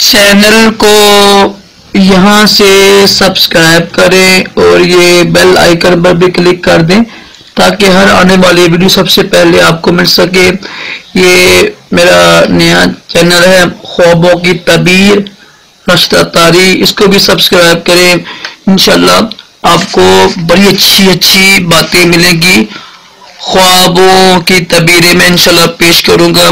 Channel کو یہاں سے سبسکرائب کریں اور یہ بیل آئیکن پر بھی کلک کر دیں تاکہ ہر آنے والی ویڈیو سب سے پہلے آپ کو مل سکے۔ یہ میرا نیا چینل ہے خوابوں کی تعبیر راشد اطاری، اس کو بھی سبسکرائب کریں۔ انشاءاللہ آپ کو بڑی اچھی باتیں ملیں گی۔ خوابوں کی تعبیریں میں انشاءاللہ پیش کروں گا۔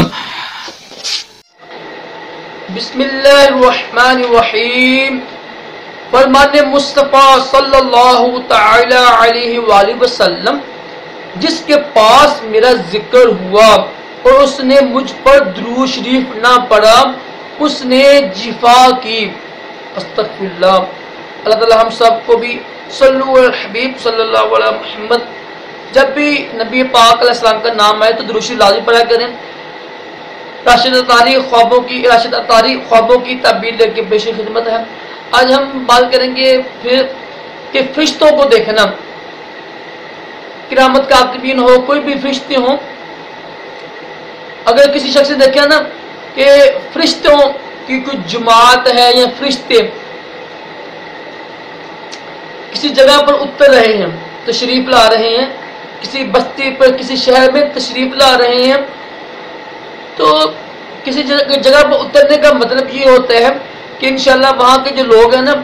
بسم اللہ الرحمن الرحیم۔ فرمان مصطفیٰ صلی اللہ تعالی علیہ وآلہ وسلم، جس کے پاس میرا ذکر ہوا اور اس نے مجھ پر درود شریف نہ پڑھا، اس نے جفا کی۔ استغفر اللہ۔ اللہ تعالی ہم سب کو بھی صلو علی الحبیب صلی اللہ علیہ محمد، جب بھی نبی پاک علیہ السلام کا نام آئے تو درود شریف لازم پڑھا کریں۔ راشد اطاری خوابوں کی تعبیر لے کے پیش خدمت ہے۔ آج ہم بات کریں گے پھر کہ فرشتوں کو دیکھنا، قیامت کا عاقبین ہو، کوئی بھی فرشتے ہوں، اگر کسی شخص نے دیکھا نا کہ فرشتوں کی کوئی جماعت ہے یا فرشتے کسی جگہ پر اتر رہے ہیں، تشریف لا رہے ہیں، کسی بستی پر کسی شہر میں تشریف لا رہے ہیں، تو کسی جگہ پر اترنے کا مطلب یہ ہوتا ہے کہ انشاءاللہ وہاں کے جو لوگ ہیں نا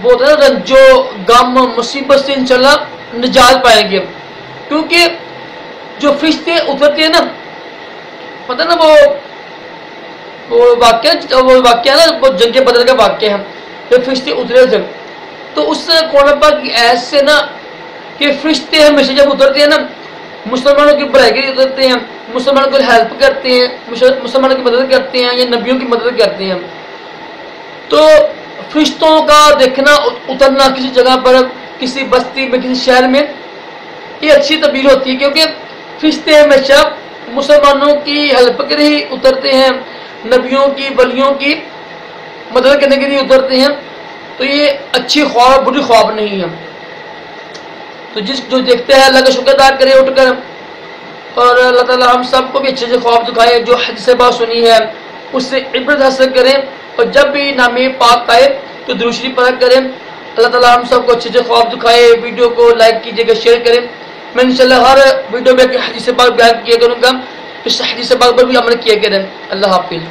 وہ رنجو غم مصیبت سے انشاءاللہ نجات پائیں گے، کیونکہ جو فرشتے اترتے ہیں نا، پتہ نا وہ واقعہ نا وہ جنگ بدر کا واقعہ ہے، جب فرشتے اترے تھے تو اس سے قرآن پاک کی آیت سے نا کہ فرشتے ہمیشہ جب اترتے ہیں نا مسلمانوں کی بھلائی کے لیے اترتے ہیں، مسلمانوں کو ہیلپ کرتے ہیں، مسلمانوں کی مدد کرتے ہیں یا نبیوں کی مدد کرتے ہیں۔ تو فرشتوں کا دیکھنا اترنا کسی جگہ پر، کسی بستی میں، کسی شہر میں، یہ اچھی تعبیر ہوتی ہے، کیونکہ فرشتے ہمیشہ مسلمانوں کی ہیلپ کے لیے اترتے ہیں، نبیوں کی ولیوں کی مدد کرنے کے لیے اترتے ہیں، تو یہ اچھی خواب بری خواب نہیں ہے۔ تو جو دیکھتے ہیں اللہ کا شکر ادا کرے اٹھ کر، اور اللہ تعالی ہم سب کو بھی اچھے خواب دکھائے، جو حدیث بات سنی ہے اس سے عبرت حاصل کریں، اور جب بھی نام پاک آئے تو درود شریف پڑھا کریں۔ اللہ تعالی ہم سب کو اچھے خواب دکھائے۔ ویڈیو کو لائک کیجیے گا، شیئر کریں۔ میں انشاءاللہ ہر ویڈیو میں حدیث پاک بیان کیا کروں گا، اس حدیث پاک پر بھی عمل کیا کریں۔ اللہ حافظ۔